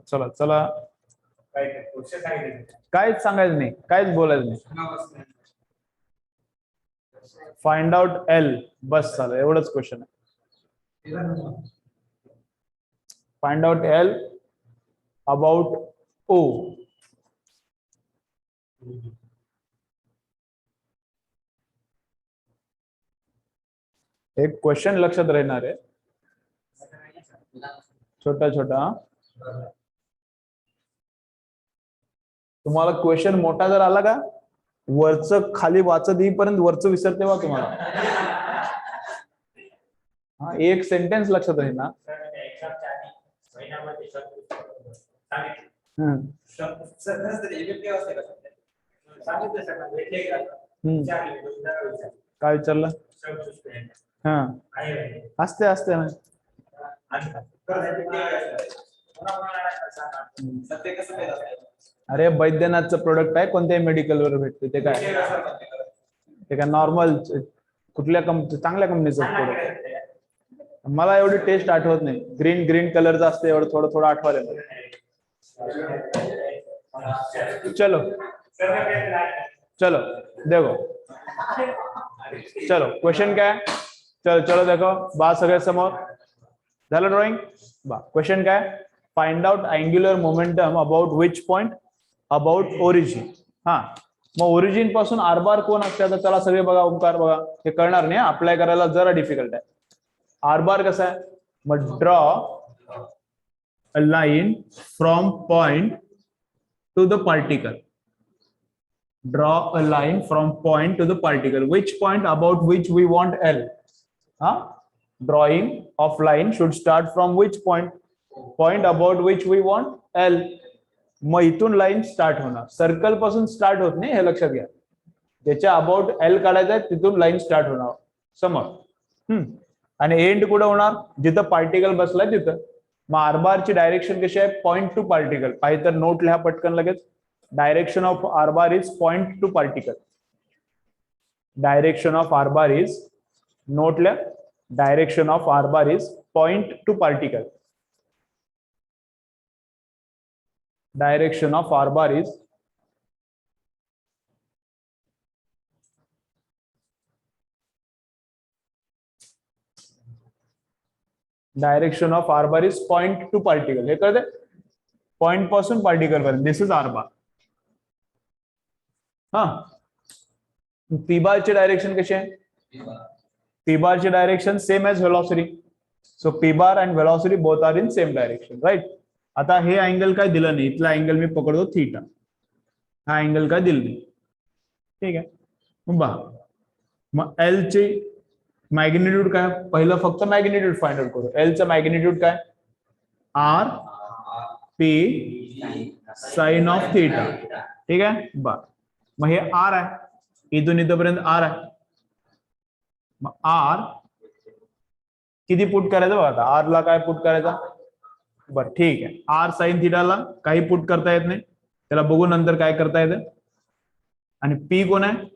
चला चला, काहीच सांगायचं नाही, काहीच बोलायचं नाही. फाइंड आउट एल, बस झालं, एवढंच क्वेश्चन आहे. फाइंड आउट एल अबाउट ओ. एक क्वेश्चन लक्षात राहणार आहे, छोटा छोटा. तुम्हाला क्वेश्चन मोठा जर आला का, वरचं खाली वाचत येईपर्यंत वरचं विसरते वा तुम्हाला. हा, एक सेंटेन्स लक्षात राहील ना. काय विचारलं? हा, असते असते ना. अरे बैद्यनाथचं प्रोडक्ट आहे, कोणत्याही मेडिकल वर भेटते. ते काय नॉर्मल कुठल्या चांगल्या कंपनीचं प्रोडक्ट. मला एवढी टेस्ट आठवत नाही. ग्रीन ग्रीन कलरचं असते, एवढं थोडं थोडं आठवायला. चलो चलो देखो, चलो क्वेश्चन क्या है. चलो चलो देखो, बा सगळे समोर झालं ड्रॉइंग. बा क्वेश्चन काय, find out angular momentum about which point about origin. हा, मग ओरिजिन पासून आर बार कोण असते, तर त्याला सगळे बघा, ओंकार बघा, हे कळणार नाही, अप्लाय करायला जरा डिफिकल्ट आहे. आर बार कसं आहे, मग draw a line from point two the particle. Draw a line from point to the particle. Which point about which we want L? Drawing of line should start from which point? Point about which we want L. मग इथून line start होणार, circle पासून start होत नाही, हे लक्षात घ्या. ज्याच्या अबाउट एल काढायचं आहे तिथून लाईन स्टार्ट होणार समोर. आणि एंड कुठं होणार, जिथं पार्टिकल बसलाय तिथं. मग आर बार ची डायरेक्शन कशी आहे, पॉइंट टू पार्टिकल. पाहिजे तर नोट लिहा पटकन लगेच. Direction of R bar is point to particle. Direction of R bar is, note le, direction of R bar is point to particle. Direction of R bar is point to particle. हे कळते, point पासून particle पर्यंत. This is R bar. हा, P bar ची direction कशी आहे, P bar ची direction same as velocity. So P bar and velocity both are in same direction, right. आता हे अँगल काय दिलं नाही, इथला अँगल मी पकडतो थीटा. हा अँगल काय दिलं नाही, ठीक आहे. मग एल ची मॅग्निट्यूड काय, पहिलं फक्त मॅग्निट्यूड फाइंड आउट करू. एल चं मॅग्निट्यूड काय, R P sine of theta, ठीक आहे. मग हे आर आहे, इथून इथपर्यंत आर आहे. मग आर किती पुट करायचं बघा. आता आर ला काय पुट करायचा, बरं ठीक आहे. आर साइन थीटाला काही पुट करता येत नाही, त्याला बघू नंतर काय करता येतं. आणि पी कोण आहे,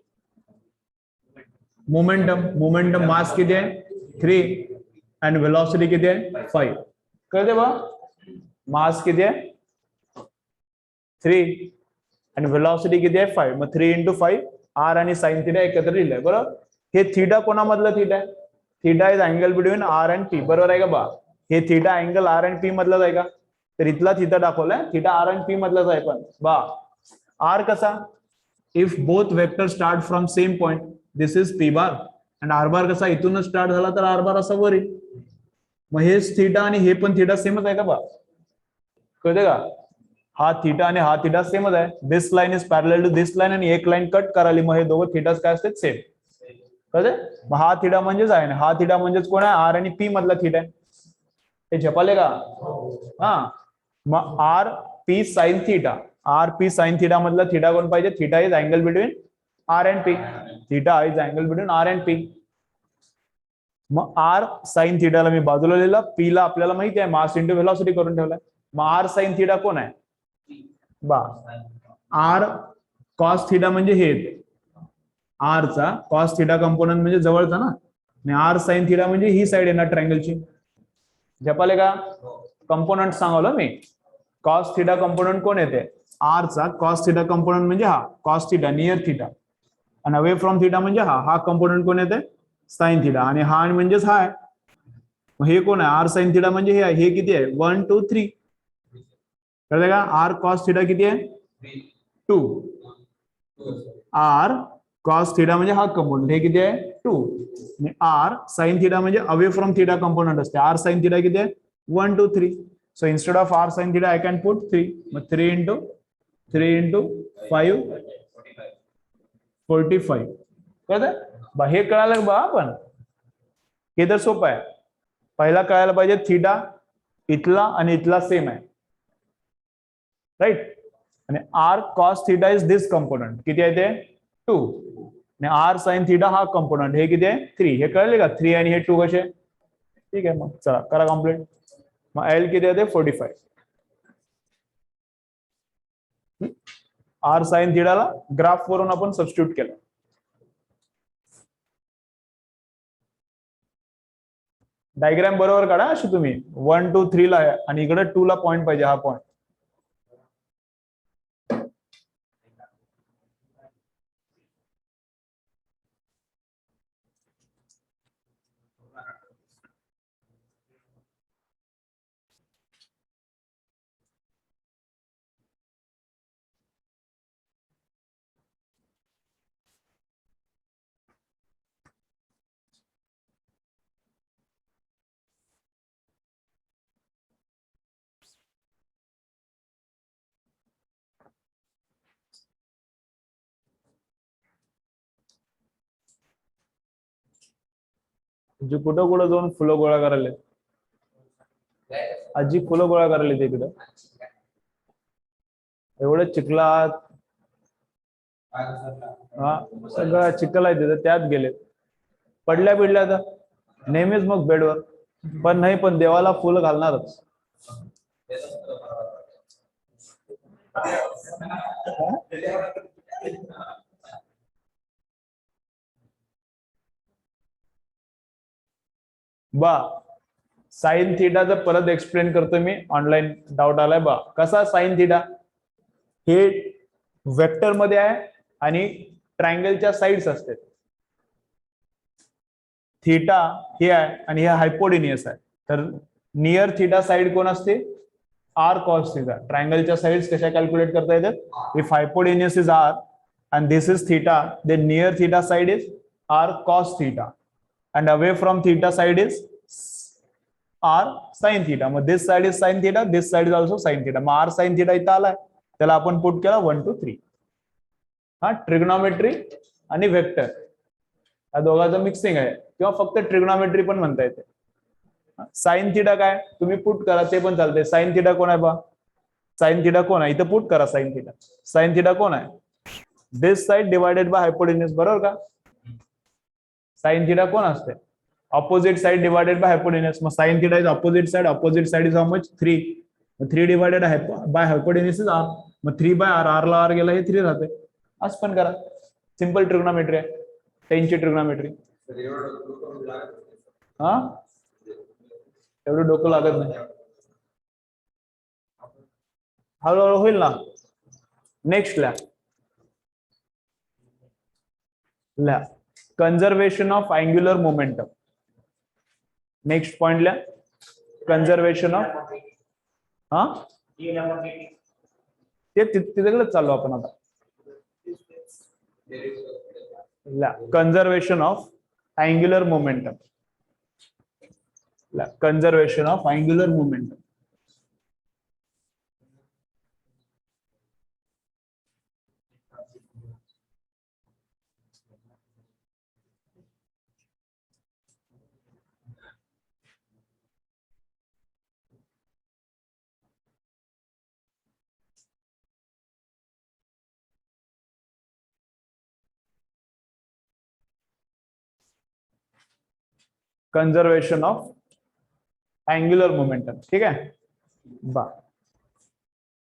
मोमेंटम. मोमेंटम मास किती आहे, 3 आणि वेलोसिटी किती आहे, 5. कळते बा, मास किती आहे 3 आणि वेलोसिटी किती आहे 5. मग 3 × 5, आर आणि साइन थीटा एकत्र लिहिलंय, बरोबर. हे थीटा कोणामधलं थीटा आहे, theta is angle between R and P, बरोबर आहे का बा. हे theta angle R and P मधलाच आहे का, तर इथला थीटा दाखवलाय, थीटा आर अँड पी मधलाच आहे. पण बा आर कसा, if both vector start from same point, this is P bar. आणि आर बार कसा इथूनच स्टार्ट झाला तर आर बार असा वर येईल. मग हेच थीटा आणि हे पण थीटा सेमच आहे का बा, कळते का. हा थीटा आणि हा थीटा सेमच आहे. This line is parallel to this line आणि एक लाईन कट कराली, मग हे दोघं थीटाच काय असतात, सेम. कळते. मग हा थीटा म्हणजेच आहे, हा थीटा म्हणजेच कोण आहे, आर आणि पी मधला थीटा आहे. हे झपाले का. हा, मग R P sine theta, R P sine theta मधला थीटा कोण पाहिजे, theta is angle between R and P. Theta is angle between R and P. मग आर साइन थीटाला मी बाजूला लिहिलं, पी ला आपल्याला माहिती आहे मास इंटू व्हेलॉसिटी करून ठेवलाय. मग आर साइन थीटा कोण आहे, बा आर कॉस थिटा म्हणजे हे येते, आर चा कॉस थिटा कंपोनंट म्हणजे जवळचा ना, आणि आर साइन थिटा म्हणजे ही साइड येणार ट्रायंगलची. झपाले का कंपोनंट सांगवलं मी. कॉस थिटा कंपोनंट कोण येते, आर चा कॉस थिटा कंपोनंट म्हणजे हा कॉस थिटा नियर थिटा, आणि अवे फ्रॉम थिटा म्हणजे हा कंपोनंट कोण येते साइन थिटा, आणि हा म्हणजेच हा आहे. हे कोण आहे आर साइन थिटा म्हणजे हे किती आहे 1 2 3, कळलं का. आर कॉस थिटा किती आहे 2, आर कॉस थिटा म्हणजे हा कंपोनंट हे किती आहे 2, आणि आर साइन थिटा म्हणजे अवे फ्रॉम थिटा कंपोनंट असते. आर साइन थिटा किती आहे 1 2 3. So instead of R sine theta I can put 3. मग 3 इंटू 5 45. कळतं हे कळालं बा. आपण हे तर सोपं आहे. पहिला कळायला पाहिजे थिटा इथला आणि इथला सेम आहे, राईट. आणि R cos theta is this component किती आहे ते 2, आणि आर साइन थिटा हा कंपोनंट हे किती आहे 3. हे कळले का 3 आणि हे 2 कसे. ठीक आहे मग चला करा कम्प्लीट. मग एल किती आहे ते 45. आर साइन थिटाला ग्राफ वरून आपण सबस्टिट्यूट केलं. डायग्राम बरोबर काढा अशी तुम्ही 1 2 3 ला आहे आणि इकडे 2 ला पॉइंट पाहिजे, हा पॉइंट. म्हणजे कुठं कुठं जाऊन फुलं गोळा करायला, आजी फुलं गोळा करायला तिकडं एवढं चिखलात. हा सगळं चिखल आहे तिथं, त्यात गेले पडल्या बिडल्या तर नेहमीच मग बेडवर. पण नाही, पण देवाला फुल घालणारच. बा साइन थिटाचं परत एक्सप्लेन करतो मी, ऑनलाईन डाऊट आलाय बा. कसा साइन थिटा हे वेक्टर मध्ये आहे आणि ट्रायंगलच्या साइड्स असते. थिटा हे आहे आणि हे हायपोटेनियस आहे. तर नियर थिटा साइड कोण असते आर कॉस थिटा. ट्रायंगलच्या साइड्स कशा कॅल्क्युलेट करता येतात. If hypotenuse is R and this is theta, then near theta side is r cos theta and away from theta side is r sin theta. मग this side is sin theta, this side is also sin theta. मग r sin theta इथं आलाय, त्याला आपण put केला 1 2 3. हा trigonometry आणि vector या दोघांचं मिक्सिंग आहे, किंवा फक्त ट्रिग्नॉमेट्री पण म्हणता येते. साइन थिटा काय तुम्ही पुट करा ते पण चालते. साइन थिटा कोण आहे बा, साइन थिटा कोण आहे इथं पुट करा. साइन थिटा, साइन थिटा कोण आहे this side divided by hypotenuse, बरोबर का. साइन थिटा कोण असते opposite side divided by hypotenuse. मग sine theta is opposite side is how much 3. 3 divided by hypotenuse is r. मग 3 बाय r, r ला r गेला हे 3 राहते. असं पण करा, सिंपल ट्रिग्नोमेट्री आहे, 10 ची ट्रिग्नोमेट्री. हा एवढं डोकं लागत नाही, हळूहळू होईल ना. नेक्स्ट ल्या conservation of angular momentum. Next point ल्या कंजर्वेशन ऑफ, हा ते तिकडे चालू आपण आता. Conservation of angular momentum, conservation of angular momentum. Conservation of angular momentum, ठीक आहे बा.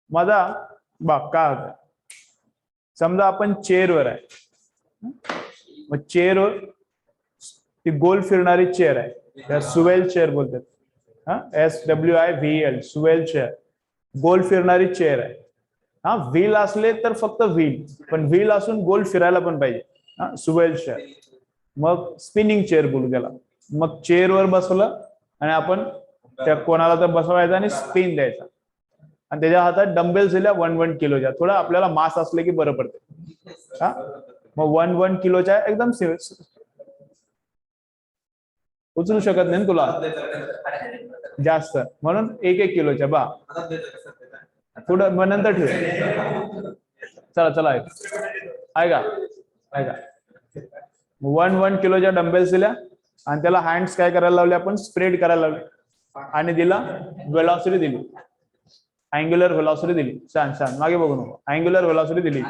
माझा बा काय होतं, समजा आपण चेअरवर आहे, मग चेअरवर ती गोल फिरणारी चेअर आहे, त्या सुवेल चेअर बोलतात. SWIVEL, सुवेल चेअर, गोल फिरणारी चेअर आहे. हा, व्हील असले तर फक्त व्हील, पण व्हील असून गोल फिरायला पण पाहिजे. हा, सुवेल चेअर. मग स्पिनिंग चेअर बोलू त्याला. मग चेअरवर बसवलं आणि आपण त्या कोणाला तर बसवायचं आणि स्पिन द्यायचा, आणि त्याच्या हातात डंबेल्स दिल्या 1-1 किलोच्या. थोडं आपल्याला मास असले की बरं पडते. हा, मग 1-1 किलोच्या एकदम उचलू शकत नाही तुला जास्त, म्हणून 1-1 किलोच्या बा. पुढं मग नंतर ठेव. चला चला ऐका ऐका 1-1 किलोच्या डंबेल्स दिल्या आणि त्याला हँड्स काय करायला लावले आपण, स्प्रेड करायला लावले, आणि दिला वेलॉसिटी दिली, अँग्युलर वेलॉसिटी दिली. छान छान, मागे बघू नको, अँग्युलर वेलॉसिटी दिली.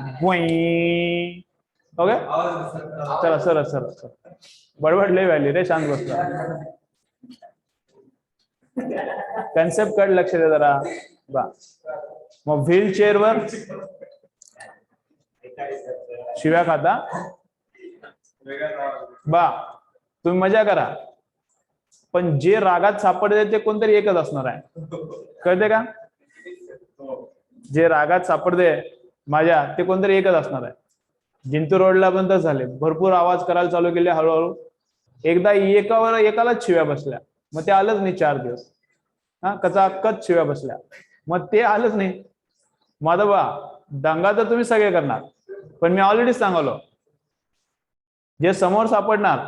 ओके, चला सरळ सरळ सरळ, बडबडले व्हॅली रे, शांत बसला. कन्सेप्ट कळ, लक्ष दे जरा बा. मग व्हील चेअरवर शिव्या खाता बा, तुम्ही मजा करा, पण जे रागात सापडते ते कोणतरी एकच असणार आहे, कळते का? जे रागात सापडते माझ्या, ते कोणतरी एकच असणार आहे. जिंतूर रोडला पण तर झाले, भरपूर आवाज करायला चालू केले हळूहळू. एकदा एकालाच शिव्या बसल्या, मग ते आलंच नाही 4 दिवस. हा, कचाकच शिव्या बसल्या, मग ते आलंच नाही. माझा बा दंगा तर तुम्ही सगळे करणार, पण मी ऑलरेडी सांगलो, जे समोर सापडणार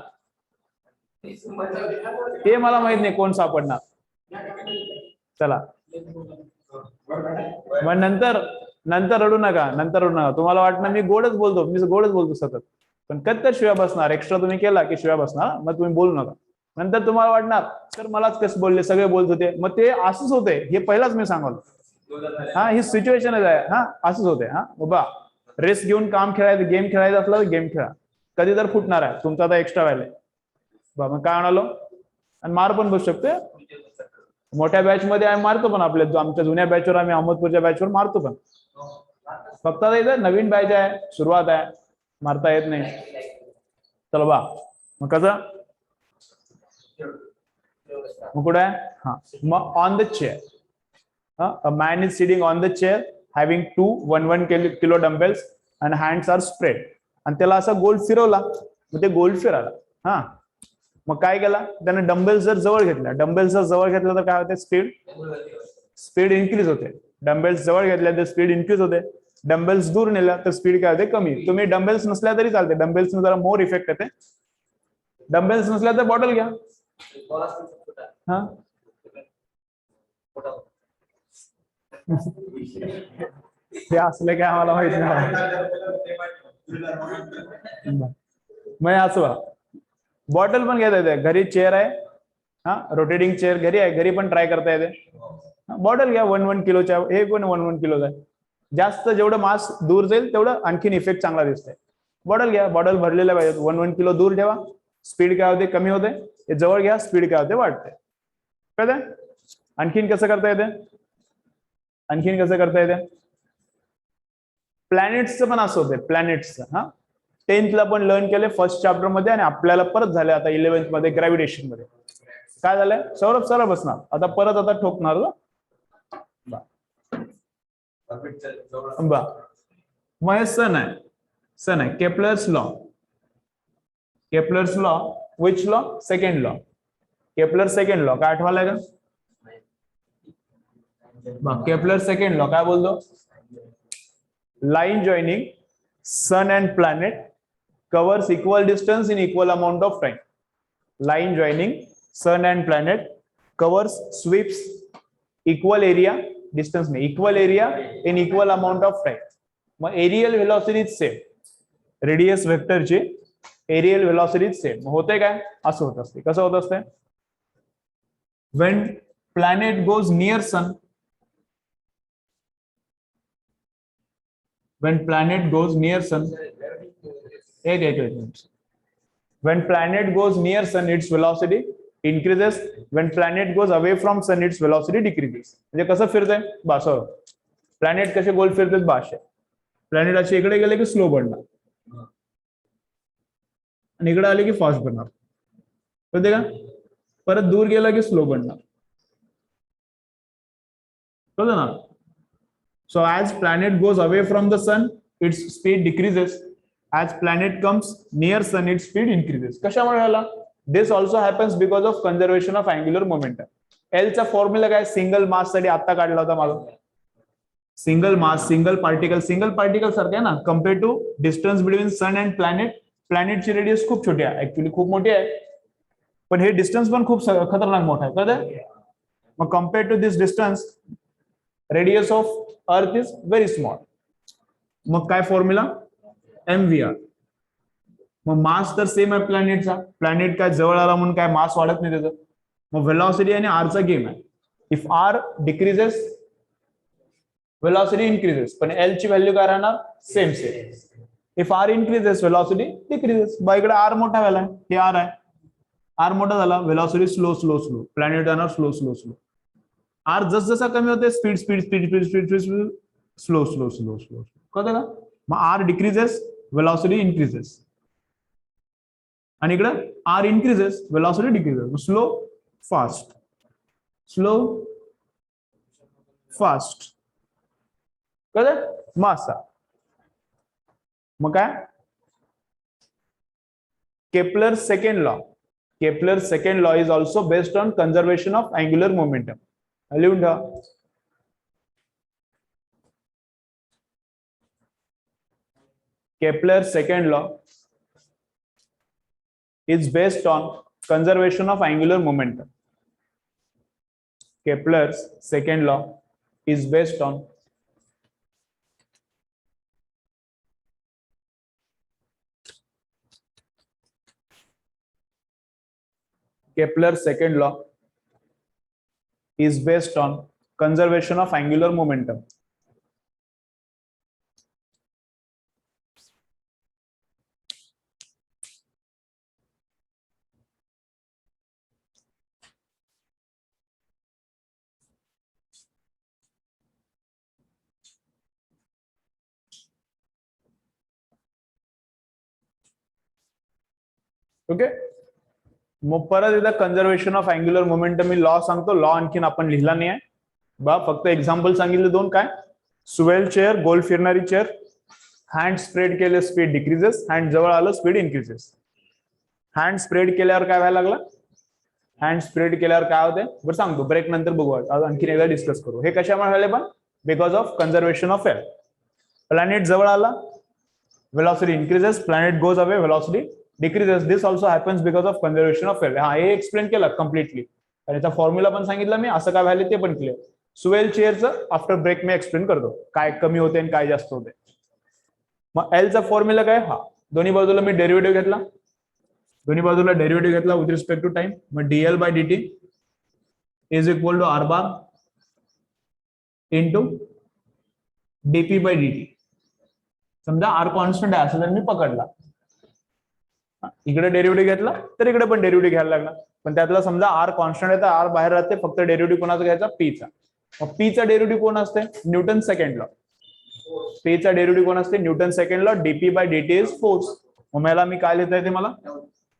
ते मला माहित नाही कोण सापडणार. चला, मग नंतर रडू नका, नंतर रडू नका. तुम्हाला वाटणार मी गोडच बोलतो सतत, पण कधी शिव्या बसणार. एक्स्ट्रा तुम्ही केला की शिव्या बसणार, मग तुम्ही बोलू नका. नंतर तुम्हाला वाटणार तर मलाच कसं बोलले, सगळे बोलत होते. मग ते असंच होते, हे पहिलाच मी सांगलो. हा, ही सिच्युएशन आहे. हा, असंच होते. हा बाबा, रेस घेऊन काम खेळायचं, गेम खेळायचं असलं तर गेम खेळा, कधी तर फुटणार आहे तुमचा, आता एक्स्ट्रा व्हायला बाबा. काय म्हणालो, आणि मार पण बसू शकते. मोठ्या बॅच मध्ये आम्ही मारतो, पण आमच्या जुन्या बॅचवर, आम्ही अहमदपूरच्या बॅचवर मारतो पण. फक्त आता इथं नवीन बॅच आहे, सुरुवात आहे, मारता येत नाही. चलो बा, मग कसं, मग कुठे आहे? हा, मग on the chair. A man is sitting on the chair having 2 1-1 kilo dumbbells and hands are spread. आणि त्याला असा गोल फिरवला, मग ते गोल फिराला. हा, मग काय केला त्याने, डंबेल्स जर जवळ घेतल्या, तर काय होते, स्पीड इन्क्रीज होते. डंबेल्स जवळ घेतल्या तर स्पीड इन्क्रीज होते. डंबेल्स दूर नेल्या तर स्पीड काय होते, कमी. तुम्ही डंबेल्स नसल्या तरी चालते, डंबेल्स जरा मोर इफेक्ट येते. डंबेल्स नसल्या तर बॉटल घ्या. हा, ते असले काय आम्हाला माहित नाही. मग असं बॉटल पण घेता येते, घरी चेअर आहे. हा, रोटेटिंग चेअर घरी आहे, घरी पण ट्राय करता येते. बॉटल घ्या 1-1 किलोच्या, हे पण 1-1 किलोचा आहे. जास्त जेवढं मास दूर जाईल तेवढं आणखीन इफेक्ट चांगला दिसतंय. बॉटल घ्या, बॉटल भरलेल्या पाहिजे. 1-1 किलो दूर ठेवा, स्पीड काय होते, कमी होते. हे जवळ घ्या, स्पीड काय होते, वाढते. कळतंय? आणखीन कसं करता येते, प्लॅनेट्सचं पण असं होते, प्लॅनेट्सचं. हा, 10th ला पण लर्न केले फर्स्ट चॅप्टर मध्ये, आणि आपल्याला परत झाले आता 11th मध्ये ग्रॅव्हिटेशन मध्ये. काय झालंय, सौरभ सरळ बसणार आता, परत आता ठोकणार बा. मग सन आहे Kepler's law. Which law, second law. Kepler second law काय आठवायला का? केप्लर सेकंड लॉ काय बोलतो, line joining sun and planet covers equal distance in equal amount of time. Line joining sun and planet covers sweeps equal area, distance में equal area in equal amount of time. मग aerial velocity same, radius vector ची aerial velocity same. होते काय, असं होत असते. कसं होत असते, when planet goes near sun, when planet goes near sun, its velocity increases. When planet goes away from sun, its velocity decreases. म्हणजे कसं फिरतंय, बस प्लॅनेट कसे गोल फिरतात बाशे, प्लॅनेट असे इकडे गेले की स्लो बनणार आणि इकडे आले की फास्ट बनणार, कळते का? परत दूर गेला की स्लो बनणार, कळतं ना? So as planet goes away from the sun its speed decreases, as planet comes near sun its speed increases. कशामुळे झाला? This also happens because of conservation of angular momentum. एलचा फॉर्म्युला काय? सिंगल मास साठी आता काढला होता मला. Single मास, single particle सारखं आहे ना, compare to distance between sun and planet. प्लॅनेटची रेडियस खूप छोटी आहे, ऍक्च्युली खूप मोठी आहे, पण हे डिस्टन्स पण खूप खतरनाक मोठा आहे, कळतं? मग compare to this distance radius of earth is very small. मग काय फॉर्म्युला? MVR. मग मास तर सेम आहे प्लॅनेटचा, प्लॅनेट काय जवळ आला म्हणून काय मास वाढत नाही त्याचं. मग व्हेलॉसिटी आणि आरचा गेम आहे. If R decreases velocity increases, पण L ची व्हॅल्यू काय राहणार? Same. If R increases velocity decreases. बा इकडे आर मोठा झाला, हे आर आहे, आर मोठा झाला, velocity slow slow slow, planet जाणार स्लो स्लो स्लो. आर जसा कमी होते speed speed speed speed speed speed slow slow slow slow, कळतं का? मग आर डिक्रीजेस velocity इन्क्रीजेस, आणि इकडे R increases velocity decreases. Slow fast, slow fast, कळलं? मासा. मग काय? Kepler second law. Kepler second law is also based on conservation of angular momentum. लिहून ठेवा. Kepler second law is based on conservation of angular momentum. Kepler's second law is based on Kepler's second law is based on conservation of angular momentum. Okay. मग परत एकदा conservation of angular momentum me law सांगतो. Law आणखीन आपण लिहिला नाही आहे बा, फक्त एक्झाम्पल सांगितले दोन. काय? स्वेल चेअर, गोल फिरणारी चेअर, हँड स्प्रेड केले स्पीड डिक्रीजेस, हँड जवळ आलं स्पीड इन्क्रीजेस. हँड स्प्रेड केल्यावर काय व्हायला लागला? हँड स्प्रेड केल्यावर काय होते बरं सांगतो, ब्रेक नंतर बघू, आणखीन एकदा डिस्कस करू. हे कशामुळे झाले? पण because of conservation of air. Planet जवळ आला, velocity increases, planet goes away, velocity decreases. This also happens because of conservation of air. हा, हे एक्सप्लेन केलं कम्प्लिटली, आणि त्याचा फॉर्म्युला पण सांगितलं मी, असं काय व्हॅल्यू ते पण क्लिअर. स्वेल चेअरचं आफ्टर ब्रेक मी एक्सप्लेन करतो, काय कमी होते आणि काय जास्त होते. मग एलचा फॉर्म्युला काय? हा, दोन्ही बाजूला मी डेरिव्हेटिव्ह घेतला, दोन्ही बाजूला डेरिव्हेटिव्ह घेतला विथ रिस्पेक्ट टू टाइम. मग DL by DT is equal to R bar into DP by DT. समजा आर कॉन्स्टंट आहे असं जर मी पकडला, इकडे डेरिव्हेटिव्ह घेतला तर इकडे पण डेरिव्हेटिव्ह घ्यायला लागला, पण त्यातला समजा आर कॉन्स्टंट आहे तर आर बाहेर राहते, फक्त डेरिव्हेटिव्ह कोणाचा घ्यायचा? पीचा. मग पीचा डेरिव्हेटिव्ह कोण असते? Newton second law. पीचा डेरिव्हेटिव्ह कोण असते? Newton second law. DP by DT is force. मग मला मी काय लिहिता येते? मला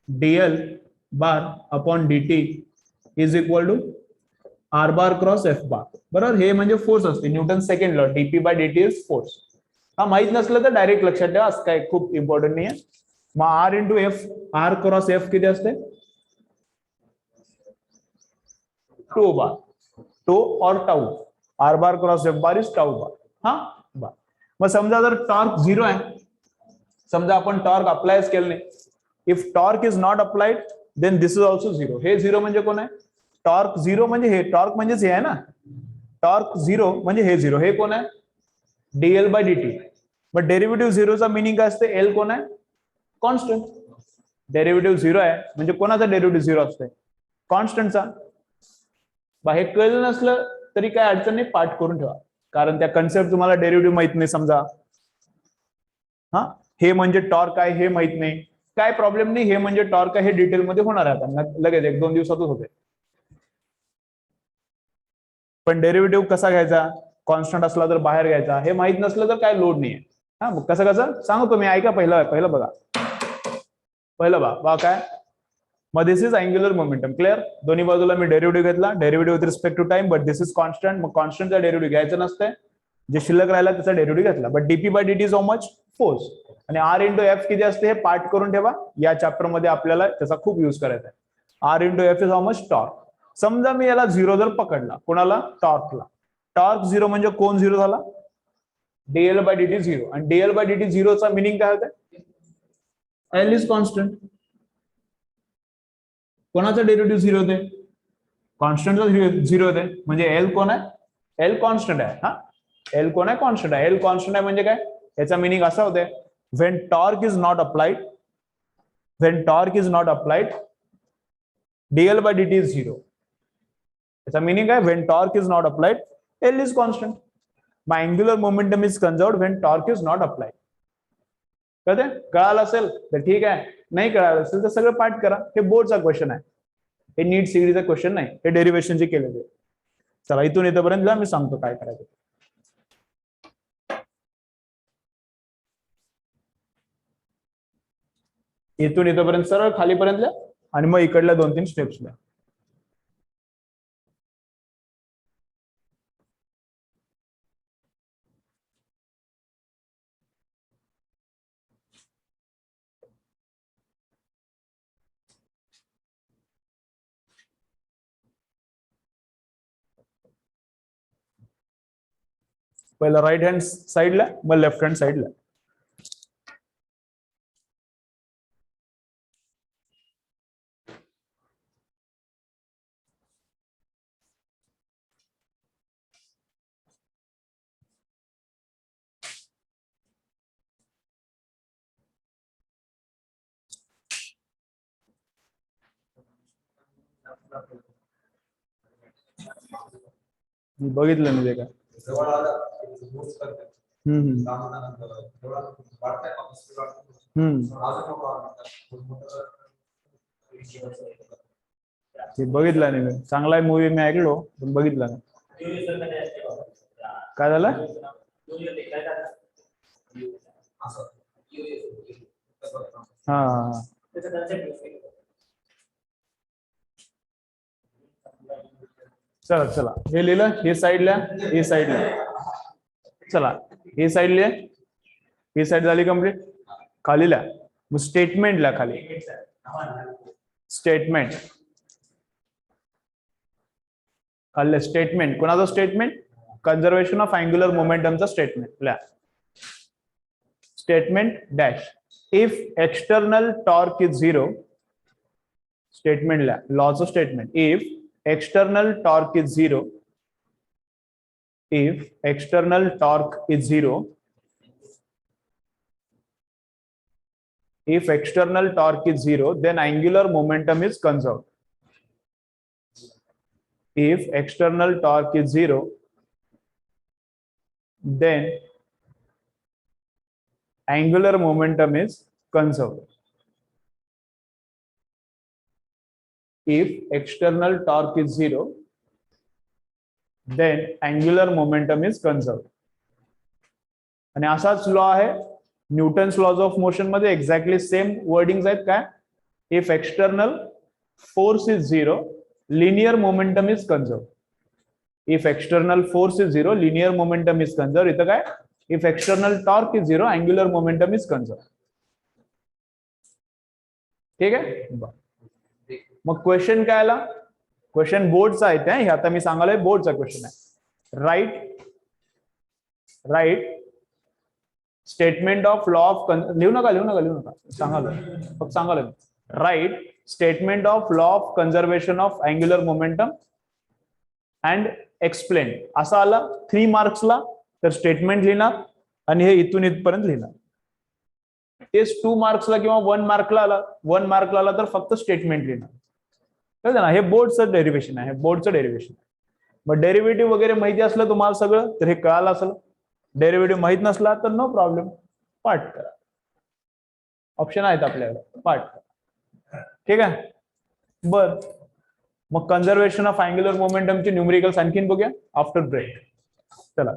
DL bar upon DT is equal to R bar cross F bar. बरोबर, हे म्हणजे फोर्स असते. Newton second law, DP by DT is force. हा माहित नसलं तर डायरेक्ट लक्षात ठेवा, असं काय खूप इम्पॉर्टंट नाही आहे. मग R into F, R cross F किती असते? 2 बार, 2 और tau. R bar cross F bar is tau bar. हा बार. मग समजा जर टॉर्क 0 आहे, समजा आपण टॉर्क अप्लाय केलं नाही, if torque is not applied then this is also 0. हे 0 म्हणजे कोण आहे? टॉर्क 0 म्हणजे हे, टॉर्क म्हणजेच हे आहे ना, टॉर्क 0 म्हणजे हे 0. हे कोण आहे? DL by DT. But derivative 0 चा मिनिंग काय असते? एल कोण आहे? कॉन्स्टंट. डेरिव्हेटिव्ह 0 आहे म्हणजे कोणाचा डेरिव्हेटिव्ह 0 असते? कॉन्स्टंटचा. हे कळलं नसलं तरी काय अडचण नाही, पाठ करून ठेवा, कारण त्या कन्सेप्ट तुम्हाला डेरिव्हेटिव्ह माहित नाही समजा, हा हे म्हणजे टॉर्क आहे हे माहित नाही, काय प्रॉब्लेम नाही, हे म्हणजे टॉर्क आहे हे डिटेलमध्ये होणार आहे आता लगेच 1-2 दिवसातच होते. पण डेरिव्हेटिव्ह कसा घ्यायचा? कॉन्स्टंट असला तर बाहेर घ्यायचा, हे माहित नसलं तर काय लोड नाहीये. हा मग कसं कसं सांगतो मी, ऐका. पहिलं बघा, बा काय, मग this is angular momentum. Clear. दोन्ही बाजूला मी डेरिव्हेटिव्ह घेतला, derivative with respect to time, but this is constant. मग कॉन्स्टंटचा डेरिव्हेटिव्ह घ्यायचं नसतंय, जे शिल्लक राहिला त्याचा डेरिव्हेटिव्ह घेतला. But DP by DT is how much, force. आणि आर इंटू एफ किती असते हे पार्ट करून ठेवा, या चॅप्टर मध्ये आपल्याला त्याचा खूप युज करायचा आहे. R into F is how much, torque. समजा मी याला झिरो जर पकडला, कोणाला, टॉर्कला. टॉर्क झिरो म्हणजे कोण झिरो झाला, डीएल बाय डीटी झिरो. आणि डीएल बाय डीटी झिरोचा मिनिंग काय होतं, एल इज कॉन्स्टंट. कोणाचा डेरिव्हेटिव्ह झिरो होते, कॉन्स्टंटचा झिरो होते. म्हणजे एल कोण आहे, एल कॉन्स्टंट आहे. हा एल कोण आहे, कॉन्स्टंट आहे. एल कॉन्स्टंट आहे म्हणजे काय, याचा मिनिंग असा होते, when torque is not applied, DL by DT is zero. याचा मिनिंग आहे, when torque is not applied, L is constant. मग angular momentum is conserved when torque is not applied. कळते, कळालं असेल तर ठीक आहे, नाही कळालं असेल तर सगळं पाठ करा. हे बोर्डचा क्वेश्चन आहे, हे नीट सीरीजचा क्वेश्चन नाही, हे डेरिव्हेशनचे केलेले. चला इथून इथपर्यंत मी सांगतो काय करायचं. इथून इथपर्यंत सरळ खालीपर्यंत लिहा, आणि मग इकडल्या 2-3 स्टेप्स लिहा. पहिला राईट हँड साईडला, मग लेफ्ट हँड साईडला. बघितलं म्हणजे काय, बघितलं नाही मी. चांगला मूवी मी ऐकलो पण बघितला नाही. काय झालं, हा चला चला, हे लिहिलं, हे साईडला, हे साईडला. चला हे साईड लिहा, ही साईड झाली कंप्लीट. खाली लिहा, मग स्टेटमेंट लिहा खाली. स्टेटमेंट खाली, स्टेटमेंट कोणाचं स्टेटमेंट, कंजर्वेशन ऑफ अँग्युलर मोमेंटमचं स्टेटमेंट लिहा. Statement dash, if external torque is zero. Statement लिहा, लॉचं statement. If external torque is zero, if external torque is zero, if external torque is zero, then angular momentum is conserved. If external torque is zero, then angular momentum is conserved. If external torque is zero, then angular momentum is conserved. आणि असाच law आहे Newton's lodge of motion मध्ये, exactly same wordings आहेत. काय, if external force is zero, linear momentum is conserve. If external force is zero, linear momentum is conserve. इथं काय, if external torque is zero, angular momentum is conserve. ठीक आहे. मग question काय आला, question बोर्डचा आहे. हे आता मी सांगालोय बोर्डचा क्वेश्चन आहे. Write statement of law of, लिहू नका सांगालोय, फक्त सांगालोय. Write statement of law of conservation of angular momentum and explain. असं आला 3 मार्क्सला तर स्टेटमेंट लिहिणार, आणि हे इथून इथपर्यंत लिहिणार. तेच 2 मार्क्सला किंवा 1 मार्कला आला, 1 मार्कला आला तर फक्त स्टेटमेंट लिहिणार. ना, हे बोर्डचं डेरिव्हेशन आहे, बोर्डचं डेरिव्हेशन. मग डेरिव्हेटिव्ह वगैरे माहिती असलं तुम्हाला सगळं तर हे कळालं असेल. डेरिव्हेटिव्ह माहित नसला तर नो प्रॉब्लेम, पाठ करा. ऑप्शन आहेत आपल्याकडे, पाठ करा. ठीक आहे. बर, मग कंजर्वेशन ऑफ अँग्युलर मोमेंटमचे न्यूमेरिकल्स आणखीन बघूया आफ्टर ब्रेक. चला